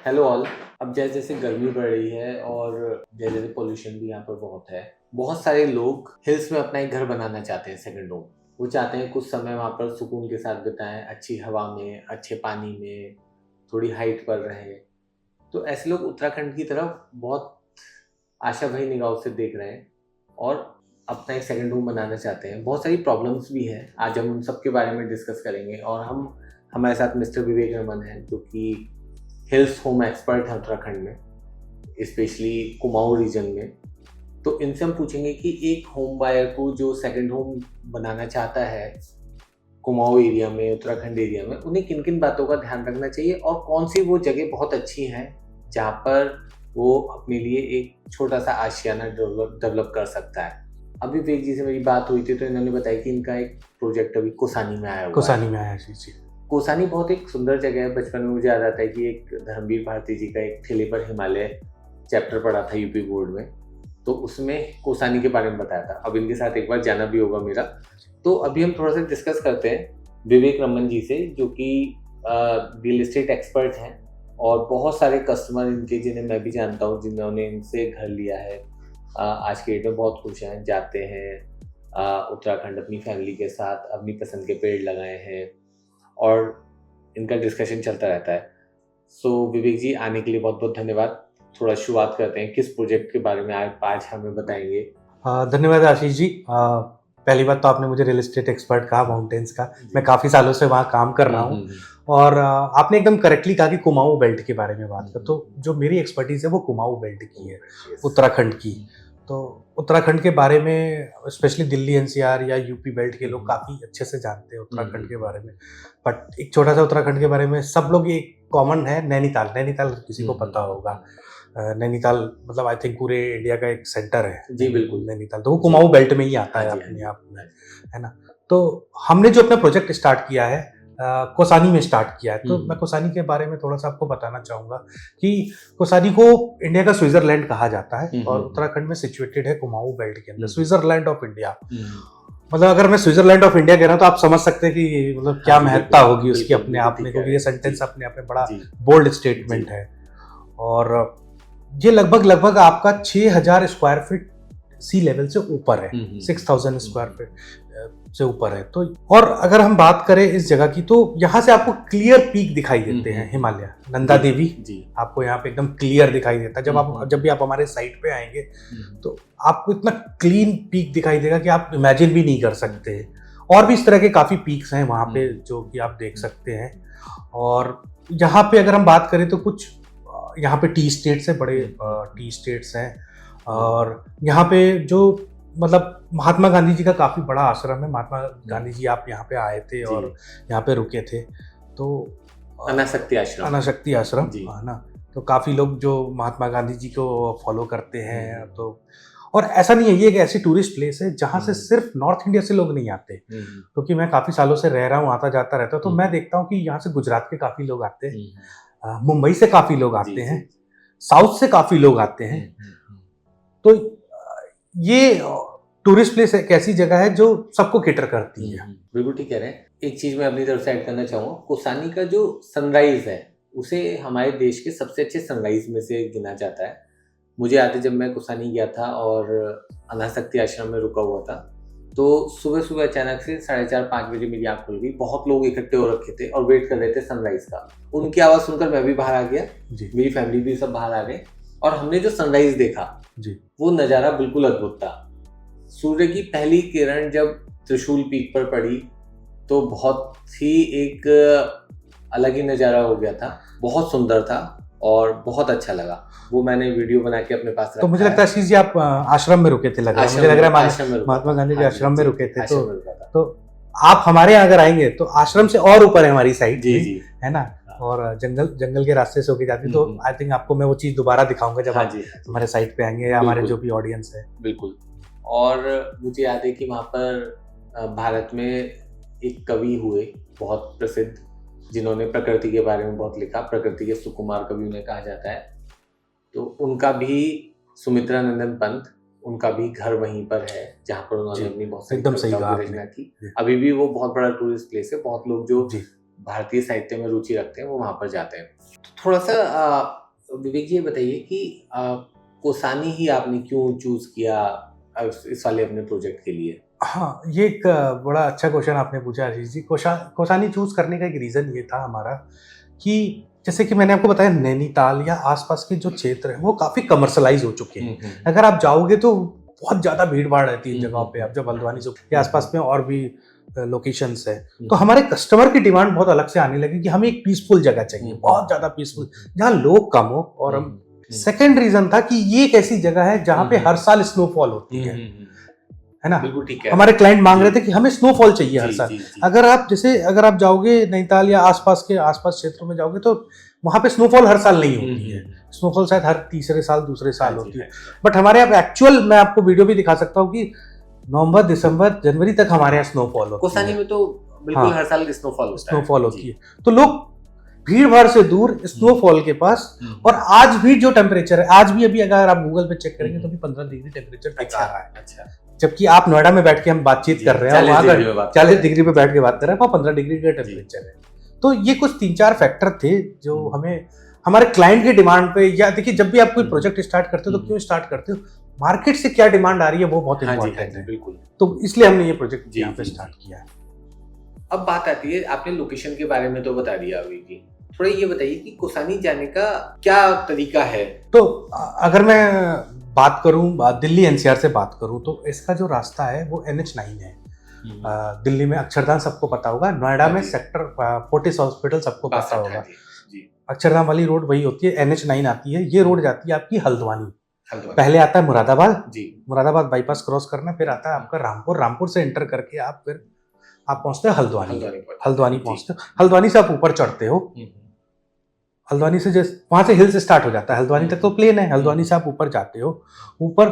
Hello all. अब जैसे जैसे गर्मी बढ़ रही है और जैसे जैसे पोल्यूशन भी यहाँ पर बहुत है, बहुत सारे लोग हिल्स में अपना एक घर बनाना चाहते हैं, सेकंड होम। वो चाहते हैं कुछ समय वहाँ पर सुकून के साथ बिताएं, अच्छी हवा में, अच्छे पानी में, थोड़ी हाइट पर रहें। तो ऐसे लोग उत्तराखंड की तरफ बहुत आशा भरी निगाहों से देख रहे हैं और अपना एक सेकंड होम बनाना चाहते हैं। बहुत सारी प्रॉब्लम्स भी हैं, आज हम उन सब के बारे में डिस्कस करेंगे। और हमारे साथ मिस्टर विवेक रमन हैं, जो कि हिल्स होम एक्सपर्ट हैं उत्तराखंड में, स्पेशली कुमाऊं रीजन में। तो इनसे हम पूछेंगे कि एक होम बायर को जो सेकंड होम बनाना चाहता है कुमाऊं एरिया में, उत्तराखंड एरिया में, उन्हें किन किन बातों का ध्यान रखना चाहिए और कौन सी वो जगह बहुत अच्छी हैं जहाँ पर वो अपने लिए एक छोटा सा आशियाना डेवलप कर सकता है। अभी विवेक जी से मेरी बात हुई थी तो इन्होंने बताया कि इनका एक प्रोजेक्ट अभी कोसानी में आया हुआ है। कोसानी में आया जी। कोसानी बहुत एक सुंदर जगह है। बचपन में मुझे याद आता है कि एक धर्मवीर भारती जी का एक ठेले पर हिमालय चैप्टर पढ़ा था यूपी बोर्ड में, तो उसमें कोसानी के बारे में बताया था। अब इनके साथ एक बार जाना भी होगा मेरा। तो अभी हम थोड़ा सा डिस्कस करते हैं विवेक रमन जी से, जो कि रियल एस्टेट एक्सपर्ट हैं और बहुत सारे कस्टमर इनके जिन्हें मैं भी जानता हूँ, जिन्होंने इनसे घर लिया है, आज के डेट में बहुत खुश हैं, जाते हैं उत्तराखंड अपनी फैमिली के साथ, अपनी पसंद के पेड़ लगाए हैं और इनका डिस्कशन चलता रहता है। सो विवेक जी, आने के लिए बहुत बहुत धन्यवाद। थोड़ा शुरुआत करते हैं, किस प्रोजेक्ट के बारे में आज हमें बताएंगे? धन्यवाद आशीष जी। पहली बात तो आपने मुझे रियल एस्टेट एक्सपर्ट कहा, माउंटेन्स का। मैं काफ़ी सालों से वहाँ काम कर रहा हूँ और आपने एकदम करेक्टली कहा कि कुमाऊं बेल्ट के बारे में बात कर। तो जो मेरी एक्सपर्टीज़ है वो कुमाऊं बेल्ट की है, उत्तराखंड की। तो उत्तराखंड के बारे में स्पेशली दिल्ली एनसीआर या यूपी बेल्ट के लोग काफ़ी अच्छे से जानते हैं उत्तराखंड के बारे में। बट एक छोटा सा उत्तराखंड के बारे में सब लोग, एक कॉमन है नैनीताल। नैनीताल किसी को पता होगा। नैनीताल मतलब आई थिंक पूरे इंडिया का एक सेंटर है। जी बिल्कुल। नैनीताल तो वो कुमाऊं बेल्ट में ही आता है अपने आप में, है ना। तो हमने जो अपना प्रोजेक्ट स्टार्ट किया है कोसानी में स्टार्ट किया है। तो मैं कोसानी के बारे में थोड़ा सा आपको बताना चाहूँगा कि कोसानी को इंडिया का स्विट्जरलैंड कहा जाता है और उत्तराखंड में सिचुएटेड है कुमाऊं बेल्ट के अंदर, स्विट्जरलैंड ऑफ इंडिया। मतलब अगर मैं स्विट्जरलैंड ऑफ इंडिया कह रहा हूँ तो आप समझ सकते हैं कि मतलब क्या महत्ता होगी उसकी अपने आप में, क्योंकि ये सेंटेंस अपने आप में बड़ा बोल्ड स्टेटमेंट है। और ये लगभग आपका 6000 स्क्वायर फीट सी लेवल से ऊपर है, 6000 स्क्वायर फीट से ऊपर है। तो और अगर हम बात करें इस जगह की, तो यहाँ से आपको क्लियर पीक दिखाई देते हैं, हिमालय, नंदा देवी आपको यहाँ पे एकदम क्लियर दिखाई देता है। जब भी आप हमारे साइट पे आएंगे तो आपको इतना क्लीन पीक दिखाई देगा कि आप इमेजिन भी नहीं कर सकते। और भी इस तरह के काफ़ी पीक्स हैं वहाँ पे जो कि आप देख सकते हैं। और यहाँ पे अगर हम बात करें तो कुछ यहाँ पे टी स्टेट्स है, बड़े टी स्टेट्स हैं। और यहाँ पे जो मतलब महात्मा गांधी जी का काफ़ी बड़ा आश्रम है। महात्मा गांधी जी आप यहाँ पे आए थे और यहाँ पे रुके थे। तो अनाशक्ति आश्रम है ना। तो काफ़ी लोग जो महात्मा गांधी जी को फॉलो करते हैं। तो और ऐसा नहीं है, ये एक ऐसी टूरिस्ट प्लेस है जहाँ से सिर्फ नॉर्थ इंडिया से लोग नहीं आते, क्योंकि मैं काफ़ी सालों से रह रहा हूँ, आता जाता रहता हूँ। तो मैं देखता हूँ कि यहाँ से गुजरात के काफ़ी लोग आते हैं, मुंबई से काफ़ी लोग आते हैं, साउथ से काफ़ी लोग आते हैं। तो ये टूरिस्ट प्लेस एक ऐसी जगह है जो सबको केटर करती है। बिल्कुल ठीक कह रहे हैं। एक चीज़ मैं अपनी तरफ से ऐड करना चाहूँगा, कोसानी का जो सनराइज़ है उसे हमारे देश के सबसे अच्छे सनराइज में से गिना जाता है। मुझे याद है जब मैं कोसानी गया था और अनाशक्ति आश्रम में रुका हुआ था, तो सुबह सुबह अचानक से 4:30-5 बजे मेरी आँख खुल गई। बहुत लोग इकट्ठे हो रखे थे और वेट कर रहे थे सनराइज का। उनकी आवाज़ सुनकर मैं भी बाहर आ गया, मेरी फैमिली भी सब बाहर आ गए और हमने जो सनराइज देखा वो नज़ारा बिल्कुल अद्भुत था। सूर्य की पहली किरण जब त्रिशूल पीक पर पड़ी तो बहुत ही एक अलग ही नज़ारा हो गया था, बहुत सुंदर था और बहुत अच्छा लगा। वो मैंने वीडियो बना के अपने पास रखा। तो मुझे लगता है आशीष जी आप आश्रम में रुके थे, मुझे लग रहा है महात्मा गांधी के आश्रम में रुके थे। तो आप हमारे यहाँ अगर आएंगे तो आश्रम से और ऊपर है हमारी साइड, है ना। और जंगल के रास्ते से होके जाती। तो आई थिंक आपको मैं वो चीज़ दोबारा दिखाऊंगा जब आप हमारे साइट पे आएंगे या हमारे जो भी ऑडियंस है। बिल्कुल। और मुझे याद है कि वहाँ पर भारत में एक कवि हुए बहुत प्रसिद्ध, जिन्होंने प्रकृति के बारे में बहुत लिखा। प्रकृति के सुकुमार कवि उन्हें कहा जाता है। तो उनका भी, सुमित्रा नंदन पंत, उनका भी घर वहीं पर है जहाँ पर उन्होंने अपनी बहुत सारी कविताओं की रचना की। अभी भी वो बहुत बड़ा टूरिस्ट प्लेस है। बहुत लोग जो भारतीय साहित्य में रुचि रखते हैं वो वहाँ पर जाते हैं। तो थोड़ा सा विवेक जी ये बताइए कि कोसानी ही आपने क्यों चूज किया इस वाले अपने प्रोजेक्ट के लिए? हाँ, ये एक बड़ा अच्छा क्वेश्चन आपने पूछा आशीष जी। कोसानी चूज करने का एक रीज़न ये था हमारा कि जैसे कि मैंने आपको बताया, नैनीताल या आसपास के जो क्षेत्र है वो काफ़ी कमर्शलाइज हो चुके हैं। अगर आप जाओगे तो बहुत ज़्यादा भीड़ भाड़ रहती है इन जगहों पे। आप जब हल्द्वानी के आसपास में और भी लोकेशंस है, तो हमारे कस्टमर की डिमांड बहुत अलग से आने लगी कि हमें एक पीसफुल जगह चाहिए, बहुत ज़्यादा पीसफुल, जहाँ लोग कम हो। और हम सेकेंड रीज़न था कि ये एक ऐसी जगह है जहाँ पे हर साल स्नोफॉल होती है ना। बिल्कुल ठीक है। हमारे क्लाइंट मांग रहे थे कि हमें स्नोफॉल चाहिए हर साल। अगर आप जाओगे नैनीताल या आसपास क्षेत्रों में जाओगे तो वहाँ पे स्नोफॉल हर साल नहीं होती है। स्नोफॉल शायद हर तीसरे साल दूसरे साल होती है। बट हमारे यहाँ एक्चुअल, मैं आपको वीडियो भी दिखा सकता हूँ कि नवंबर, दिसंबर, जनवरी तक हमारे यहाँ स्नोफॉल होती है। कोसानी में तो बिल्कुल हर साल स्नोफॉल होती है। तो लोग भीड़ भाड़ से दूर स्नोफॉल के पास, और आज भी जो टेम्परेचर है, आज भी अभी अगर आप गूगल पे चेक करेंगे तो भी 15 डिग्री टेम्परेचर दिखा रहा है। अच्छा। जबकि आप नोएडा में बैठ के हम बातचीत कर रहे हैं, वहाँ 40 डिग्री पे बैठ के बात कर रहे हैं, वहाँ 15 डिग्री का टेम्परेचर है। तो ये कुछ 3-4 फैक्टर थे जो हमें हमारे क्लाइंट की डिमांड पे, या देखिए जब भी आप कोई प्रोजेक्ट स्टार्ट करते हो तो क्यों स्टार्ट करते हो, मार्केट से क्या डिमांड आ रही है वो बहुत इंपॉर्टेंट है। बिल्कुल। तो इसलिए हमने ये प्रोजेक्ट यहाँ पे स्टार्ट किया है। अब बात आती है, आपने लोकेशन के बारे में तो बता दिया अभी जी, थोड़ा ये बताइए कि कोसानी जाने का क्या तरीका है? तो अगर मैं बात करूं, दिल्ली एनसीआर से बात करूं, तो इसका जो रास्ता है वो NH9 है। दिल्ली में अक्षरधाम सबको पता होगा, नोएडा में सेक्टर 40 हॉस्पिटल सबको पता होगा। अक्षरधाम वाली रोड वही होती है, NH9 आती है। ये रोड जाती है आपकी हल्द्वानी। पहले आता है मुरादाबाद, मुरादाबाद बाईपास क्रॉस करना, फिर आता है आपका रामपुर, रामपुर से एंटर करके आप पहुंचते हैं हल्द्वानी पहुंचते हो। हल्द्वानी से आप ऊपर चढ़ते हो, हल्द्वानी से वहां से हिल्स स्टार्ट हो जाता है। हल्द्वानी तक तो प्लेन है, हल्द्वानी से आप ऊपर जाते हो, ऊपर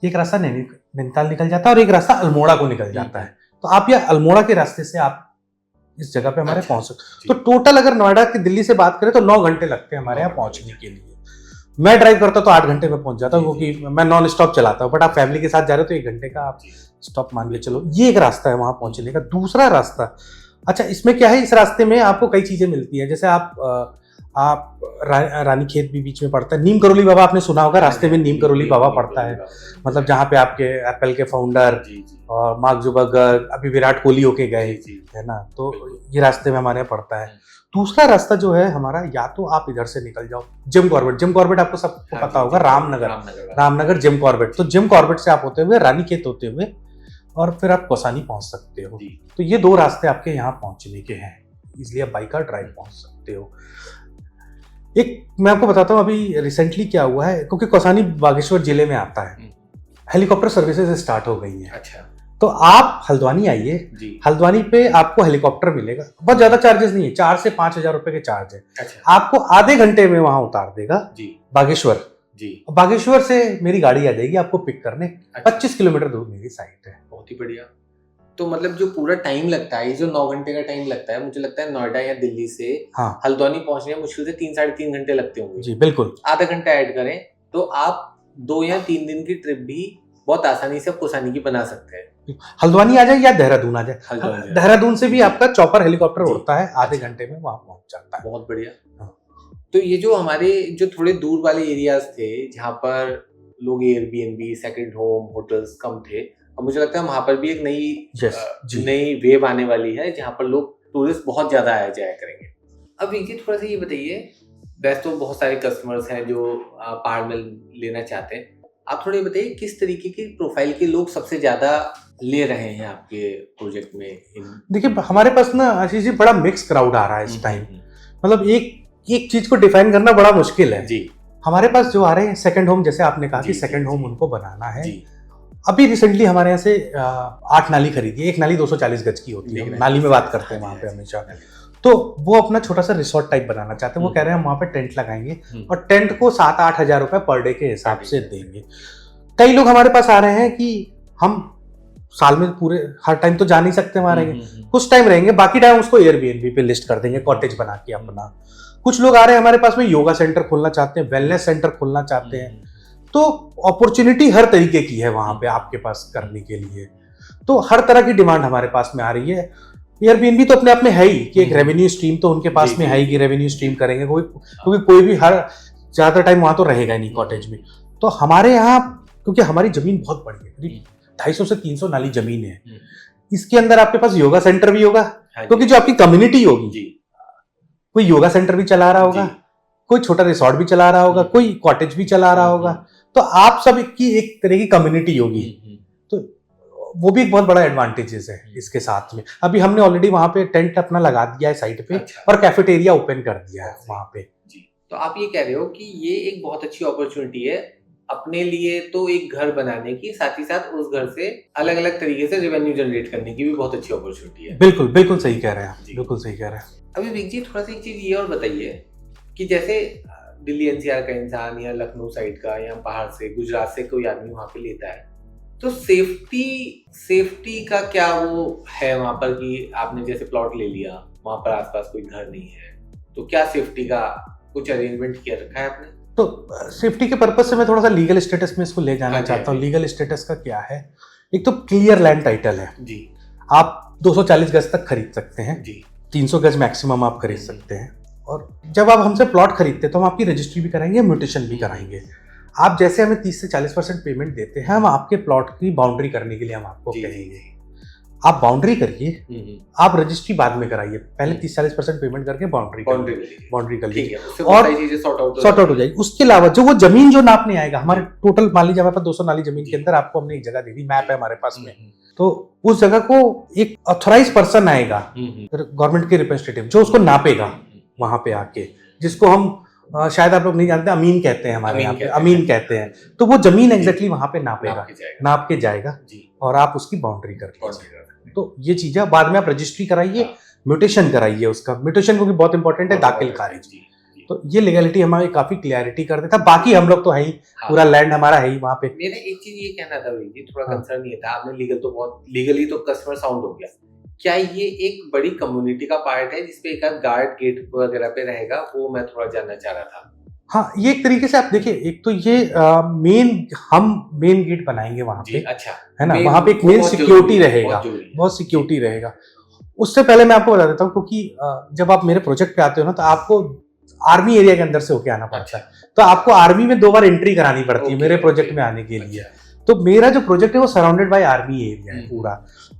एक रास्ता नैनीताल निकल जाता है और एक रास्ता अल्मोड़ा को निकल जाता है। तो आप या अल्मोड़ा के रास्ते से आप इस जगह पे हमारे पहुंच सकते। तो टोटल अगर नोएडा की दिल्ली से बात करें तो 9 घंटे लगते हैं हमारे यहाँ पहुंचने के लिए। मैं ड्राइव करता तो 8 घंटे में पहुंच जाता हूँ, क्योंकि मैं नॉन स्टॉप चलाता हूँ। बट आप फैमिली के साथ जा रहे हो तो 1 घंटे का आप स्टॉप मान के चलो। ये एक रास्ता है वहां पहुंचने का। दूसरा रास्ता, अच्छा इसमें क्या है, इस रास्ते में आपको कई चीजें मिलती है। जैसे आप रानीखेत भी बीच में पड़ता है, नीम करोली बाबा आपने सुना होगा, रास्ते में नीम करोली बाबा पड़ता है, मतलब जहाँ पे आपके एप्पल के फाउंडर और मार्क जुकरबर्ग अभी विराट कोहली होके गए है ना। तो ये रास्ते में हमारे यहाँ पड़ता है। दूसरा रास्ता जो है हमारा, या तो आप इधर से निकल जाओ जिम कॉर्बेट आपको सबको पता होगा, रामनगर जिम कॉर्बेट। तो जिम कॉर्बेट से आप होते हुए रानीखेत होते हुए और फिर आप कोसानी पहुंच सकते हो। तो ये 2 रास्ते आपके यहाँ पहुंचने के हैं, इसलिए आप बाइक का ड्राइव पहुंच सकते हो। एक मैं आपको बताता हूँ अभी रिसेंटली क्या हुआ है, क्योंकि कोसानी बागेश्वर जिले में आता है, हेलीकॉप्टर सर्विसेज स्टार्ट हो गई है। अच्छा। तो आप हल्द्वानी आइए, हल्द्वानी पे आपको हेलीकॉप्टर मिलेगा, बहुत ज्यादा चार्जेस नहीं है, 4 से 5 हजार रुपए के चार्ज है। अच्छा। आपको आधे घंटे में वहां उतार देगा बागेश्वर। बागेश्वर से मेरी गाड़ी आ जाएगी आपको पिक करने। 25 किलोमीटर दूर मेरी साइट है। बहुत ही बढ़िया। तो मतलब जो पूरा टाइम लगता है, ये जो 9 घंटे का टाइम लगता है, मुझे लगता है नोएडा या दिल्ली से हल्द्वानी पहुंचने में मुश्किल से 3-3.5 घंटे लगते होंगे। जी बिल्कुल। आधा घंटा ऐड करें तो आप 2 या 3 दिन की ट्रिप भी बहुत आसानी से कोसानी की बना सकते हैं। हल्द्वानी आ जाए या देहरादून आ जाए, देहरादून से भी आपका चॉपर हेलीकॉप्टर उड़ता है, आधे घंटे में वहां पहुंच जाता है। बहुत बढ़िया। तो ये जो हमारे जो थोड़े दूर वाले एरियाज थे, जहाँ पर लोग एयरबीएनबी, सेकंड होम, होटल्स कम थे, और मुझे लगता है वहां पर भी एक नई वेव आने वाली है, जहाँ पर लोग टूरिस्ट बहुत ज्यादा आया जाया करेंगे। अब इनकी थोड़ा सा ये बताइए, वैसे तो बहुत सारे कस्टमर्स हैं जो पहाड़ में लेना चाहते हैं, आप थोड़ा ये बताइए किस तरीके की प्रोफाइल के लोग सबसे ज्यादा ले रहे हैं आपके प्रोजेक्ट में? देखिए हमारे पास ना आशीष जी बड़ा मिक्स क्राउड आ रहा है इस टाइम। मतलब एक चीज को डिफाइन करना बड़ा मुश्किल है जी। हमारे पास जो आ रहे हैं सेकंड होम, जैसे आपने कहा कि सेकंड होम उनको बनाना है। अभी रिसेंटली हमारे यहाँ से 8 नाली खरीदी है। एक नाली 240 गज की होती है, नाली में बात करते हैं वहाँ पे हमेशा। तो वो अपना छोटा सा रिसोर्ट टाइप बनाना चाहते हैं। वो कह रहे हैं हम वहाँ पे टेंट लगाएंगे और टेंट को 7-8 हजार रुपए पर डे के हिसाब से देंगे। कई लोग हमारे पास आ रहे हैं कि हम साल में पूरे हर टाइम तो जा नहीं सकते वहाँ रहेंगे, कुछ टाइम रहेंगे, बाकी टाइम उसको एयरबीएनबी पे लिस्ट कर देंगे, कॉटेज बना के अपना। कुछ लोग आ रहे हैं हमारे पास में योगा सेंटर खोलना चाहते हैं, वेलनेस सेंटर खोलना चाहते हैं। तो अपॉर्चुनिटी हर तरीके की है वहां पे आपके पास करने के लिए। तो हर तरह की डिमांड हमारे पास में आ रही है। एयरबीएनबी तो अपने आप में है ही कि एक हम्म। रेवेन्यू स्ट्रीम तो उनके पास जी, में जी, है ही जी। कि रेवेन्यू स्ट्रीम करेंगे कोई, क्योंकि कोई भी हर ज्यादा टाइम वहां तो रहेगा ही नहीं कॉटेज में। तो हमारे यहाँ क्योंकि हमारी जमीन बहुत बड़ी है, करीब 250 से 300 नाली जमीन है, इसके अंदर आपके पास योगा सेंटर भी होगा, हाँ जी, क्योंकि जो आपकी कम्युनिटी होगी, जी, कोई योगा सेंटर भी चला रहा होगा, जी। कोई छोटा रिसॉर्ट भी चला रहा होगा, हम्म। कोई कॉटेज भी चला रहा होगा, तो आप सब की एक तरह की कम्युनिटी होगी। तो वो भी एक बहुत बड़ा एडवांटेजेस है इसके साथ में। अभी हमने ऑलरेडी वहां पे टेंट अपना लगा दिया है साइट पे, अच्छा। और कैफेटेरिया ओपन कर दिया है वहां पे। जी, तो आप ये कह रहे हो कि ये एक बहुत अच्छी अपॉर्चुनिटी है अपने लिए, तो एक घर बनाने की, साथ ही साथ उस घर से अलग अलग तरीके से रेवेन्यू जनरेट करने की भी बहुत अच्छी अपॉर्चुनिटी है। बिल्कुल बिल्कुल सही कह रहे हैं आप, जी। बिल्कुल सही कह रहे हैं। अभी विक जी थोड़ा सा एक चीज ये और बताइए कि जैसे दिल्ली एनसीआर का इंसान या लखनऊ साइड का या बाहर से गुजरात से कोई आदमी वहां पे लेता है, तो सेफ्टी का क्या वो है वहां पर कि आपने जैसे प्लॉट ले लिया, वहां पर आसपास कोई घर नहीं है, तो क्या सेफ्टी का कुछ अरेंजमेंट किया रखा है आपने? तो सेफ्टी के पर्पज से मैं थोड़ा सा लीगल स्टेटस में इसको ले जाना हाँ जी, चाहता हूँ। हाँ जी। लीगल स्टेटस का क्या है? एक तो क्लियर लैंड टाइटल है, जी, आप 240 गज तक खरीद सकते हैं, जी, 300 गज मैक्सिमम आप खरीद सकते हैं। और जब आप हमसे प्लॉट खरीदते हैं तो हम आपकी रजिस्ट्री भी कराएंगे, म्यूटेशन भी कराएंगे। आप जैसे हमें 30 से 40% पेमेंट देते हैं, हम आपके प्लॉट की बाउंड्री करने के लिए हम आपको जी, कहेंगे आप बाउंड्री करिए, आप रजिस्ट्री बाद में कराइए, पहले 30-40% पेमेंट करके बाउंड्री कर लीजिए, ठीक है, उससे और बहुत सारी चीजें सॉर्ट आउट हो जाएगी। उसके अलावा जो वो जमीन जो नापने आएगा, हमारे टोटल मान लीजिए हमारे पास 200 नाली जमीन के अंदर आपको हमने एक जगह दे दी, मैप है हमारे पास में, तो उस जगह को एक ऑथराइज पर्सन आएगा, गवर्नमेंट के रिप्रेजेंटेटिव, जो उसको नापेगा वहां पे आके, जिसको हम शायद आप लोग नहीं जानते, अमीन कहते हैं हमारे यहाँ पे, अमीन कहते हैं। तो वो जमीन एग्जैक्टली वहां पे नापेगा, नाप के जाएगा, और आप उसकी बाउंड्री कर लीजिए। तो ये चीजें बाद में आप रजिस्ट्री कराइए, म्यूटेशन कराइए, उसका म्यूटेशन क्योंकि बहुत इंपॉर्टेंट है, दाखिल खारिज। तो ये लीगलिटी हमारी काफी क्लियरिटी कर देता। बाकी हम लोग तो है ही, पूरा लैंड हमारा है ही वहां पे। मेरा एक चीज ये कहना था भाई जी, थोड़ा कंसर्न ये था, आपने लीगली तो कस्टमर साउंड हो गया, क्या ये एक बड़ी कम्युनिटी का पार्ट है जिसपे एक गार्ड गेट वगैरह पे रहेगा? वो मैं थोड़ा जानना चाह रहा था। हाँ, ये एक तरीके से आप देखिए, एक तो ये हम मेन गेट बनाएंगे वहां पे, अच्छा, है ना, वहां पे एक मेन सिक्योरिटी रहेगा, बहुत सिक्योरिटी रहेगा। उससे पहले मैं आपको बता देता हूँ, क्योंकि जब आप मेरे प्रोजेक्ट पे आते हो ना, तो आपको आर्मी एरिया के अंदर से होके आना पड़ता है, तो आपको आर्मी में 2 बार एंट्री करानी पड़ती है मेरे प्रोजेक्ट में आने के लिए। तो मेरा जो प्रोजेक्ट है वो सराउंडेड बाय आर्मी एरिया है पूरा।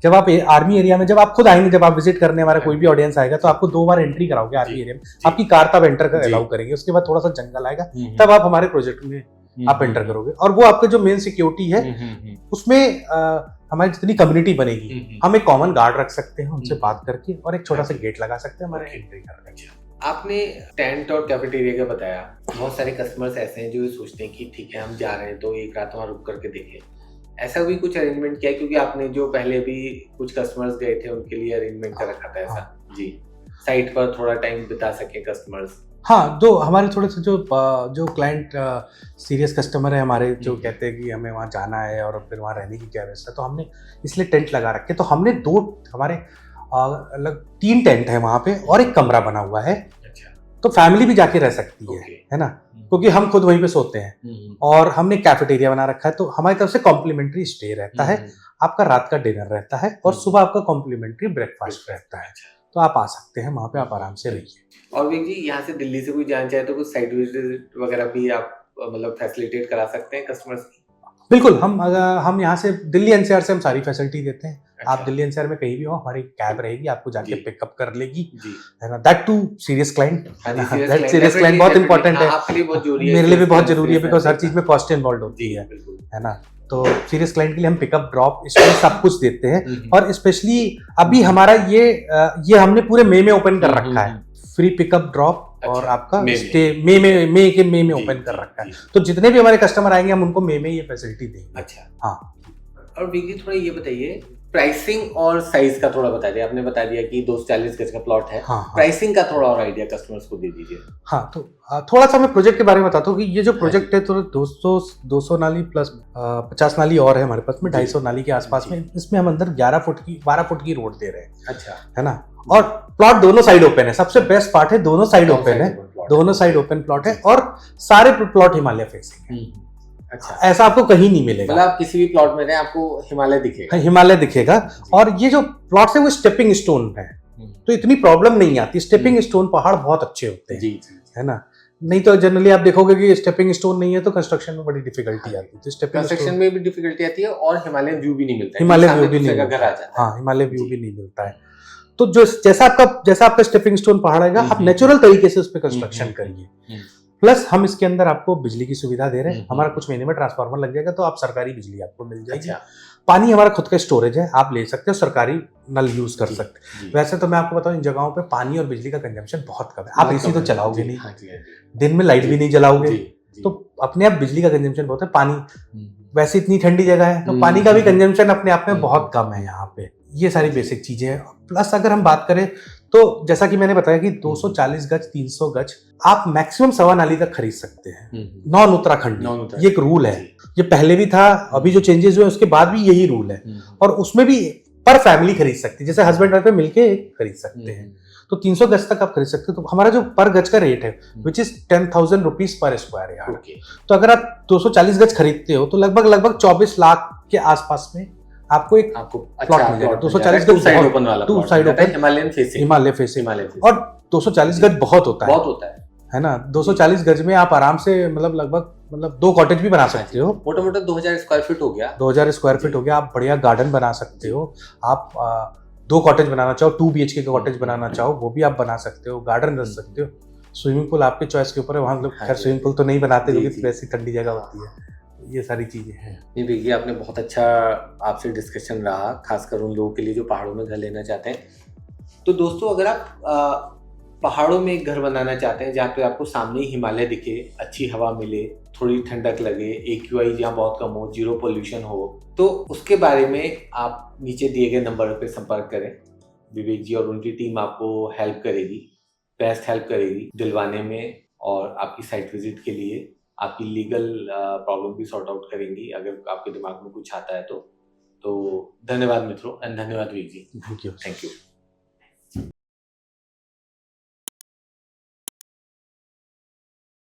जब आप आर्मी एरिया में, जब आप खुद आएंगे, जब आप विजिट करने हमारा कोई भी ऑडियंस आएगा, तो आपको 2 बार एंट्री कराओगे आर्मी एरिया में, आपकी कार तब एंटर कर अलाउ करेंगे, उसके बाद थोड़ा सा जंगल आएगा, तब आप हमारे प्रोजेक्ट में आप एंटर करोगे। और वो आपका जो मेन सिक्योरिटी है, उसमें हमारी जितनी कम्युनिटी बनेगी, हम एक कॉमन गार्ड रख सकते हैं उनसे बात करके, और एक छोटा सा गेट लगा सकते हैं हमारे एंट्री करने के। आपने टेंट और कैफेटेरिया का बताया, बहुत सारे कस्टमर्स ऐसे हैं जो ये सोचते हैं कि ठीक है हम जा रहे हैं तो एक रात वहाँ रुक करके देखें, ऐसा भी कुछ अरेंजमेंट किया? क्योंकि आपने जो पहले भी कुछ कस्टमर्स गए थे उनके लिए अरेंजमेंट कर रखा था ऐसा? जी, साइट पर थोड़ा टाइम बिता सके कस्टमर्स। हाँ, जो हमारे थोड़े से जो क्लाइंट सीरियस कस्टमर है हमारे, जो कहते हैं कि हमें वहाँ जाना है और फिर वहाँ रहने की क्या व्यवस्था, तो हमने इसलिए टेंट लगा रखे। तो हमने हमारे अलग 3 टेंट है वहाँ पे, और एक कमरा बना हुआ है, तो फैमिली भी जाके रह सकती है ना, क्योंकि हम खुद वहीं पे सोते हैं। और हमने कैफेटेरिया बना रखा है, तो हमारी तरफ से कॉम्प्लीमेंट्री स्टे रहता है, आपका रात का डिनर रहता है, और सुबह आपका कॉम्प्लीमेंट्री ब्रेकफास्ट रहता है। तो आप आ सकते हैं वहाँ पे, आप आराम से रहिए। और विक जी, यहाँ से दिल्ली से कोई जाना चाहे तो कुछ साइट विजिट वगैरह भी आप मतलब फैसिलिटेट करा सकते हैं कस्टमर्स की? बिल्कुल, हम यहाँ से दिल्ली एनसीआर से हम सारी फैसिलिटी देते हैं। आप दिल्ली एनसीआर में कहीं भी हो, हमारी कैब रहेगी, आपको जाके पिकअप कर लेगी, है ना। That too serious client, that serious client बहुत इंपॉर्टेंट है, आपके लिए बहुत जरूरी है, मेरे लिए भी बहुत जरूरी है, बिकॉज हर चीज में कॉस्ट इन्वॉल्व होती है ना। तो सीरियस क्लाइंट के लिए हम पिकअप ड्रॉप इसमें सब कुछ देते हैं। और स्पेशली अभी हमारा ये हमने पूरे मई में ओपन कर रखा है, फ्री पिकअप ड्रॉप, और आपका स्टे मई में ओपन कर रखा है। तो जितने भी हमारे कस्टमर आएंगे, हम उनको मई में ये फैसिलिटी देंगे। अच्छा, हाँ। और विक जी, थोड़ा ये बताइए, प्राइसिंग और साइज का थोड़ा बता दिया आपने, बता दिया कि 240 गज का प्लॉट है। हाँ, प्राइसिंग का थोड़ा और आइडिया कस्टमर्स को दे दीजिए। हाँ, तो थोड़ा सा मैं प्रोजेक्ट के बारे में बताता हूँ कि ये जो प्रोजेक्ट है, तो 200 नाली प्लस 50 नाली और है हमारे पास में, 250 नाली के आसपास में। इसमें हम अंदर 12 फुट की रोड दे रहे हैं। अच्छा, है ना। और प्लॉट दोनों साइड ओपन है, सबसे बेस्ट पार्ट है, दोनों साइड ओपन है, दोनों साइड ओपन प्लॉट है, और सारे प्लॉट हिमालय फेसिंग है। अच्छा, ऐसा आपको कहीं नहीं मिलेगा। मतलब आप किसी भी प्लॉट में रहें आपको हिमालय दिखेगा। हिमालय दिखेगा। और ये जो प्लॉट्स है वो स्टेपिंग स्टोन है, तो इतनी प्रॉब्लम नहीं आती। स्टेपिंग स्टोन पहाड़ बहुत अच्छे होते हैं, जी जी, है ना। नहीं तो जनरली आप देखोगे कि स्टेपिंग स्टोन नहीं है तो कंस्ट्रक्शन में बड़ी डिफिकल्टी आती है। तो स्टेपिंग कंस्ट्रक्शन स्टोन, में भी डिफिकल्टी आती है और हिमालयन व्यू भी नहीं मिलता है, हिमालय सामने व्यू भी दूसरे नहीं का घर मिलता आ है। जाता है। हाँ, हिमालय व्यू जी। भी नहीं मिलता है। तो जो जैसा आपका स्टेपिंग स्टोन पहाड़ आएगा, आप नेचुरल तरीके से उस पर कंस्ट्रक्शन करिए। प्लस हम इसके अंदर आपको बिजली की सुविधा दे रहे हैं। हमारा कुछ महीने में ट्रांसफार्मर लग जाएगा, तो आप सरकारी बिजली आपको मिल जाएगी। अच्छा, पानी हमारा खुद का स्टोरेज है, आप ले सकते हो, सरकारी नल यूज कर जी, सकते जी। हैं। वैसे तो मैं आपको बताऊं, इन जगहों पे पानी और बिजली का कंजम्पशन बहुत कम है। आप बहुत एसी तो कम है। चलाओगे जी, नहीं, हाँ जी, हाँ जी। दिन में लाइट भी नहीं जलाओगे, जी, जी। तो अपने आप बिजली का कंजम्पशन बहुत है। पानी, हम्म, वैसे इतनी ठंडी जगह है तो पानी का भी कंजम्पशन अपने आप में बहुत कम है यहाँ पे। ये सारी बेसिक चीजें हैं। प्लस अगर हम बात करें तो जैसा कि मैंने बताया कि 240 गज, 300 गज आप मैक्सिमम सवा नाली तक खरीद सकते हैं, नॉन उत्तराखंड में। ये एक रूल है, ये पहले भी था, अभी जो चेंजेस हुए उसके बाद भी यही रूल है। और उसमें भी पर फैमिली खरीद सकती है, जैसे हस्बैंड वाइफ मिलके खरीद सकते हैं। तो 300 गज तक आप खरीद सकते हो। तो हमारा जो पर गज का रेट है which is 10,000 rupees per square yard. तो अगर आप 240 गज खरीदते हो तो लगभग 24 लाख के आसपास में आपको एक प्लॉट मिल जाएगा। 240 गज साइड ओपन वाला, two side open, Himalaya facing. और 240 गज बहुत होता है ना। 240 गज में आप आराम से मतलब 2 कॉटेज भी बना सकते हो। मोटा मोटा 2000 स्क्वायर फीट हो गया। 2000 स्क्वायर फीट हो गया। आप बढ़िया गार्डन बना सकते हो। आप 2 कॉटेज बनाना चाहो, 2 BHK का कॉटेज बनाना चाहो वो भी आप बना सकते हो। गार्डन रख सकते हो। स्विमिंग पूल आपके चॉइस के ऊपर है। वहाँ लोग खैर स्विमिंग पूल तो नहीं बनाते क्योंकि वैसी ठंडी जगह होती है। ये सारी चीजें हैं। नहीं देखिए, आपने बहुत अच्छा आपसे डिस्कशन रहा, खासकर उन लोगों के लिए जो पहाड़ों में घर लेना चाहते हैं। तो दोस्तों, अगर आप पहाड़ों में एक घर बनाना चाहते हैं जहाँ पे आपको सामने ही हिमालय दिखे, अच्छी हवा मिले, थोड़ी ठंडक लगे, AQI जहाँ बहुत कम हो, 0 पोल्यूशन हो, तो उसके बारे में आप नीचे दिए गए नंबर पर संपर्क करें। विवेक जी और उनकी टीम आपको हेल्प करेगी, बेस्ट हेल्प करेगी दिलवाने में, और आपकी साइट विजिट के लिए आपकी लीगल प्रॉब्लम भी सॉर्ट आउट करेंगी अगर आपके दिमाग में कुछ आता है तो। धन्यवाद मित्रों, एंड धन्यवाद विवेक जी। Thank you.